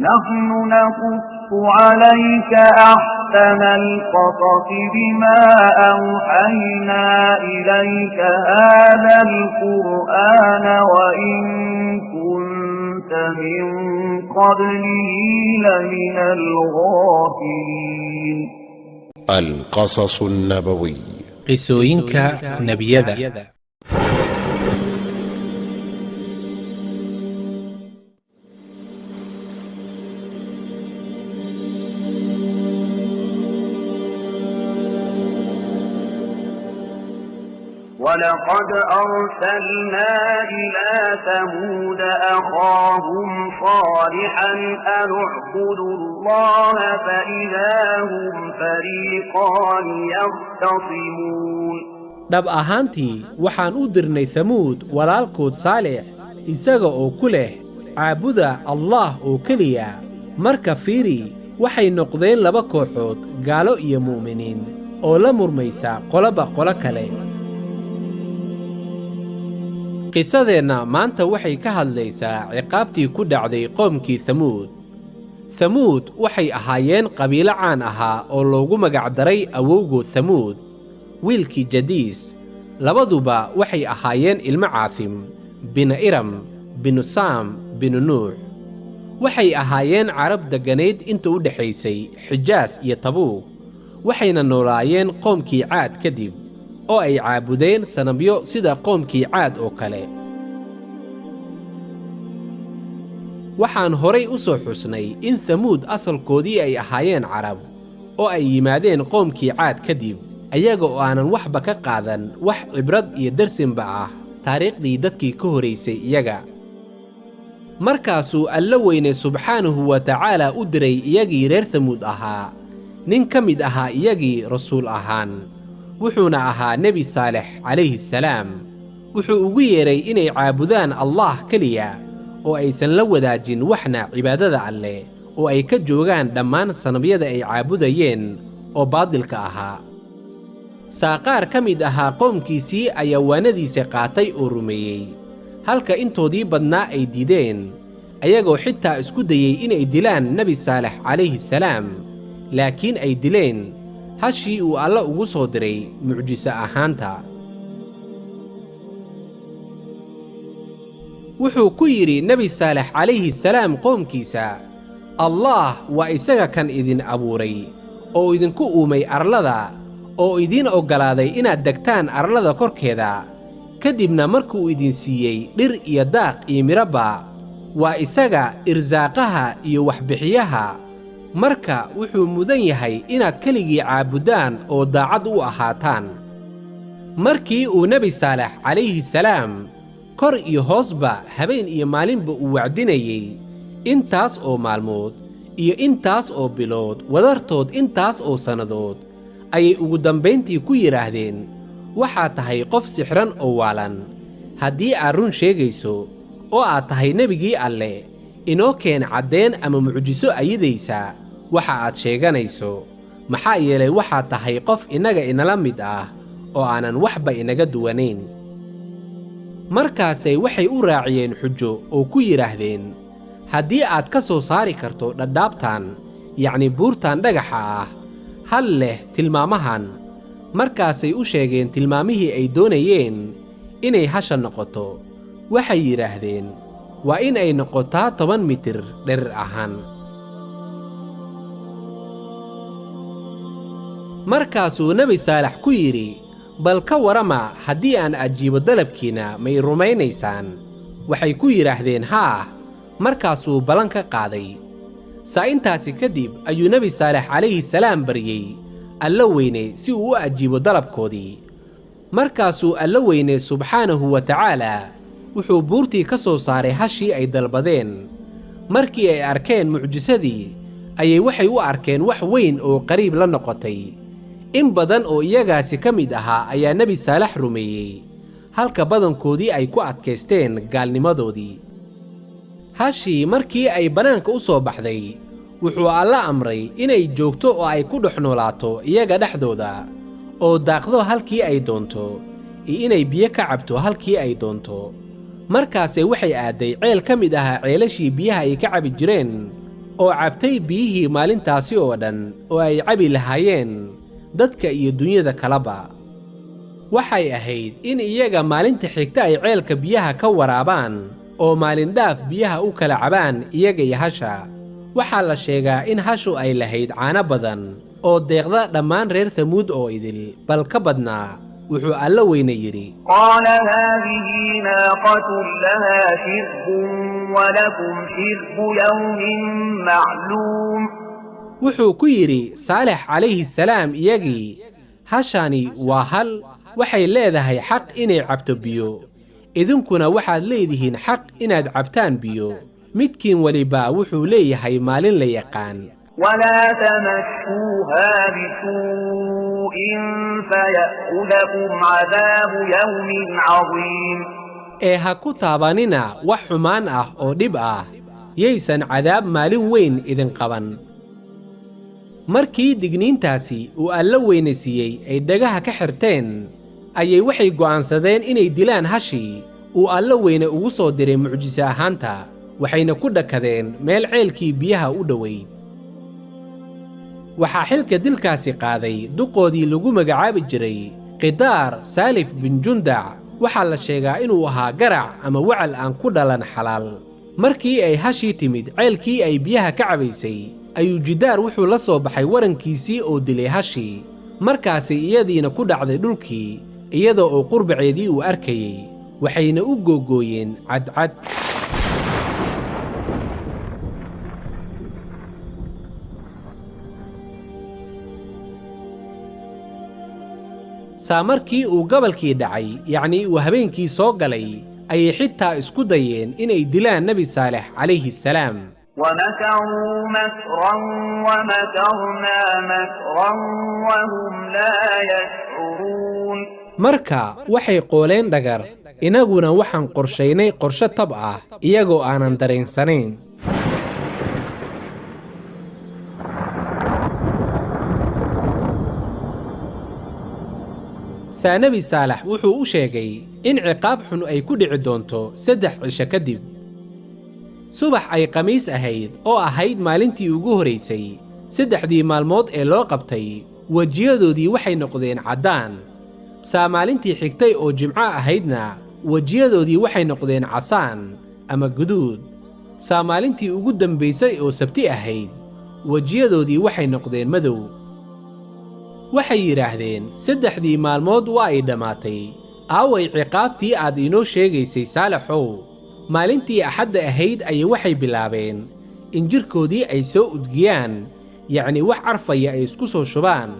نحن نقص عليك أحسن القصص بما أوحينا إليك هذا القرآن وإن كنت من قبله لمن الغافلين. القصص النبوي قصوينك نبيذا. ولقد أرسلنا إلى ثمود أخاهم صالحا أن اعبدوا الله فإذا هم فريقان يختصمون. dhab ahaantii waxaan u dirnay Thamuud walaalkood Saalix isaga oo ku leh caabuda Allah oo kaliya. marka fiiri waxay noqdeen laba kooxood gaalo iyo muuminiin oo la murmaysa qolaba qolo kale. qisadeena maanta waxay ka hadlaysaa ciqaabtii ku dhacday qoomkii Thamuud. Thamuud waxay ahaayeen qabiilo caan ahaa oo loogu magac daray awowgood Thamuud wiilkii Jadiis. labaduba waxay ahaayeen ilmo Caasim bin Iram bin Saam bin Nuux. waxay ahaayeen carab deganeed inta u dhaxaysay Xijaas iyo Tabuuk. waxayna noolaayeen qoomkii Caad kadib oo ay caabudeen sanamyo sida qoomkii Caad oo kale. waxaan horay u soo xusnay in Thamuud asalkoodii ay ahaayeen carab oo ay yimaadeen qoomkii Caad kadib ayaga oo aanan waxba ka qaadan wax cibrad iyo darsinba ah taariikhdii dadkii ka horeysay iyaga. markaasuu Alla weyne subxaanahu wa tacaala u diray iyagii reer Thamuud ahaa nin ka mid ahaa iyagii rasuul ahaan, wuxuuna ahaa nebi Saalix calayhi salaam. wuxuu ugu yeeray inay caabudaan Allah kaliya oo aysan la wadaajin waxna cibaadada Alle oo ay ka joogaan dhammaan sanamyada ay caabudayeen oo baadilka ahaa. saaqaar ka mid ahaa qoomkiisii ayaa waanadiisa qaatay oo rumeeyey, halka intoodii badnaa ay diideen ayagoo xitaa isku dayey inay dilaan nebi Saalix calayhi salaam, laakiin ay dileen hashii uu Alla ugu soo diray mucjiso ahaanta. wuxuu ku yidhi nebi Saalix calayhi salaam qoomkiisa, Allah waa isaga kan idin abuuray oo idinku uumay arlada oo idin oggolaaday inaad degtaan arlada korkeeda. kadibna markuu idin siiyey dhir iyo daaq iyo miraba, waa isaga irsaaqaha iyo waxbixiyaha. marka wuxuu mudan yahay inaad keligii caabudaan oo daacad u ahaataan. markii uu nebi Saalix calayhi salaam kor iyo hoosba habeen iyo maalinba uu wacdinayey intaas oo maalmood iyo intaas oo bilood wadartood intaas oo sannadood, ayay ugu dambayntii ku yidhaahdeen, waxaad tahay qof sixran oo waalan. haddii aad run sheegayso oo aad tahay nebigii Alle, inoo keen caddeen ama mucjiso ayidaysa waxa aad sheeganayso, maxaa yeelay waxaad tahay qof innaga inala mid ah oo aanan waxba inaga duwanayn. markaasay waxay u raaciyeen xujo oo ku yidhaahdeen, haddii aad ka soo saari karto dhadhaabtan, yacni buurtan dhagaxa ah, hal leh tilmaamahan. markaasay u sheegeen tilmaamihii ay doonayeen inay hasha noqoto. waxay yidhaahdeen, waa in ay noqotaa 10 mitir dherer ahaan. markaasuu nebi Saalix ku yidhi, bal ka warama haddii aan ajiibo dalabkiina may rumaynaysaan? waxay ku yidhaahdeen haa. markaasuu ballan ka qaaday. saa intaasi kadib ayuu nebi Saalix calayhi salaam baryey Alla weyne si uu u ajiibo dalabkoodii. markaasuu Alla weyne subxaanahu wa tacaala wuxuu buurtii ka soo saaray hashii ay dalbadeen. markii ay arkeen mucjisadii ayay waxay u arkeen wax weyn oo qariib la noqotay. in badan oo iyagaasi ka mid ahaa ayaa nebi Saalix rumeeyey, halka badankoodii ay ku adkaysteen gaalnimadoodii. hashii markii ay bannaanka u soo baxday, wuxuu Alla amray inay joogto oo ay ku dhex noolaato iyaga dhexdooda, oo daaqdo halkii ay doonto iyo inay biyo ka cabto halkii ay doonto. markaasay waxay aaday ceel ka mid ahaa ceelashii biyaha ay ka cabi jireen oo cabtay biyihii maalintaasi oo dhan oo ay cabi lahaayeen dadka iyo dunyada kalaba. waxay ahayd in iyaga maalinta xigta ay ceelka biyaha ka waraabaan oo maalin dhaaf biyaha u kala cabaan iyaga iyo hasha. waxaa la sheegaa in hashu ay lahayd caano badan oo deeqda dhammaan reer Thamuud oo idil bal ka badnaa. wuxuu alla weyne yidhi: قال هذه ناقة لها شرب ولكم شرب يوم معلوم. wuxuu ku yidhi Saalex calayhi salaam iyagii: hashani waa hal, waxay leedahay xaq inay cabto biyo, idinkuna waxaad leedihiin xaq inaad cabtaan biyo. midkiin waliba wuxuu leeyahay maalin la yaqaan. ولا تمسوها بسوء فيأخذكم عذاب يوم عظيم. ee ha ku taabanina wax xumaan ah oo dhib ah, yaysan cadaab maalin weyn idin qaban. markii digniintaasi uu alla weyne siiyey ay dhagaha ka xirteen, ayay waxay go'aansadeen inay dilaan hashii uu alla weyne ugu soo diray mucjiso ahaanta, waxayna ku dhakadeen meel ceelkii biyaha u dhoweyd. waxaa xilka dilkaasi qaaday duqoodii lagu magacaabi jiray Qidaar Saalif bin Jundac. waxaa la sheegaa inuu ahaa garac ama wacal aan ku dhalan xalaal. markii ay hashii timid ceelkii ay biyaha ka cabaysay, ayuu Jidaar wuxuu la soo baxay warankiisii oo dilay hashii. markaasi iyadiina ku dhacday dhulkii iyadoo oo qurbaceedii uu arkayay, waxayna u googooyeen cadcad. saa markii uu gabalkii dhacay, yacni uu habeenkii soo galay, ayay xitaa isku dayeen inay dilaan Nebi Saalex calayhi salaam. ومكروا مكرا ومكرنا مكرا وهم لا يشعرون. marka waxay qooleen dhagar, inaguna waxaan qorshaynay qorshe tab ah iyagoo aanan dareensanayn. saa Nebi Saalex wuxuu u sheegay in ciqaab xun ay ku dhici doonto 3 cisho kadib. subax ay khamiis ahayd oo ahayd maalintii ugu horaysay 3dii maalmood ee loo qabtay, wejiyadoodii waxay noqdeen caddaan. saa maalintii xigtay oo jimco ahaydna, wejiyadoodii waxay noqdeen casaan ama guduud. saa maalintii ugu dambaysay oo sabti ahayd, wejiyadoodii waxay noqdeen madow. waxay yidhaahdeen 3dii maalmood waa ay dhammaatay, aaway ciqaabtii aad inoo sheegaysay Saalexow. maalintii axadda ahayd ayay waxay bilaabeen in jirkoodii ay soo udgiyaan, yacni wax carfaya ay isku soo shubaan,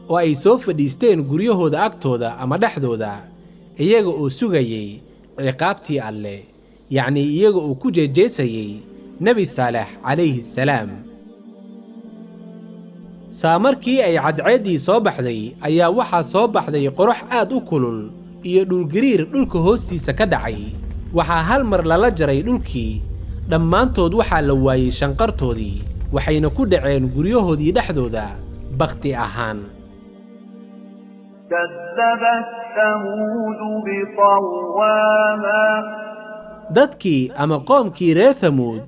oo ay soo fadhiisteen guryahooda agtooda ama dhexdooda, iyaga oo sugayay ciqaabtii Alle, yacni iyaga oo ku jeejeesayay Nebi Saalex calayhi salaam. saa markii ay cadceeddii soo baxday, ayaa waxaa soo baxday qorax aad u kulul iyo dhulgariir dhulka hoostiisa ka dhacay. waxaa hal mar lala jaray dhulkii, dhammaantood waxaa la waayey shanqartoodii, waxayna ku dhaceen guryahoodii dhexdooda bakhti ahaan. كذبت ثمود بطغواها. dadkii ama qoomkii reer Thamuud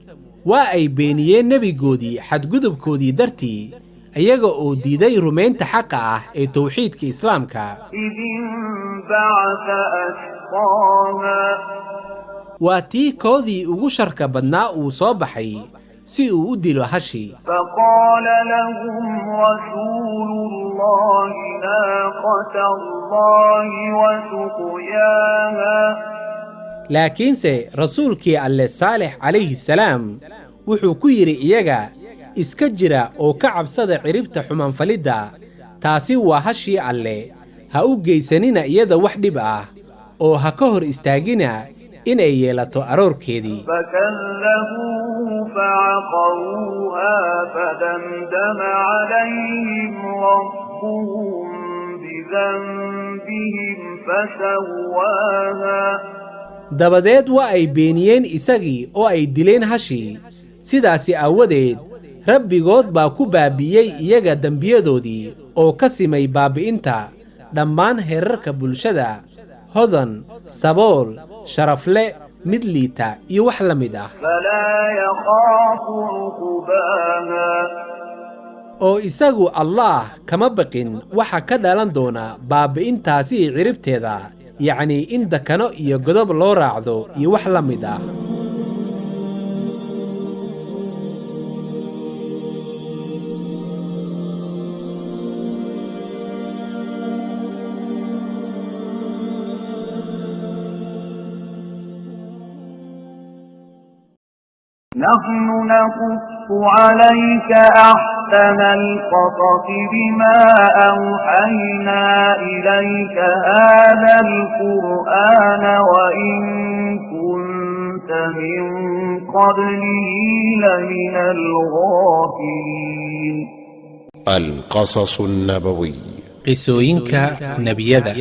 waa ay beeniyeen nebigoodii xadgudubkoodii dartii, iyaga oo diiday rumaynta xaqa ah ee tawxiidka islaamka. إذ انبعث أشقاها. waa tii koodii ugu sharka badnaa uu soo baxay si uu u dilo hashii. فقال لهم رسول الله ناقة الله وسقياها. laakiinse rasuulkii Alle Saalex calayhi salaam wuxuu ku yidhi iyaga: iska jira oo ka cabsada ciribta xumaanfalidda, taasi waa hashii Alle, ha u geysanina iyada wax dhib ah, oo ha ka hor istaagina inay yeelato aroorkeedii. فكذبوه فعقروها فدمدم عليهم ربهم بذنبهم فسواها. dabadeed waa ay beeniyeen isagii oo ay dileen hashii. sidaasi aawadeed rabbigood baa ku baabi'iyey iyaga dembiyadoodii oo ka simay baabi'inta dhammaan heerarka bulshada, hodan, sabool, sharafle, mid liita iyo wax la mid ah. فلا يخاف عقباها. oo isagu allaah kama baqin waxa ka dhalan doona baabi'intaasi ciribteeda yacni in dakano iyo godob loo raacdo iyo wax la mid ah نحن نقص عليك أحسن القصص بما أوحينا إليك هذا القرآن وإن كنت من قبله لمن الغافلين. القصص النبوي قصوينك نبيذا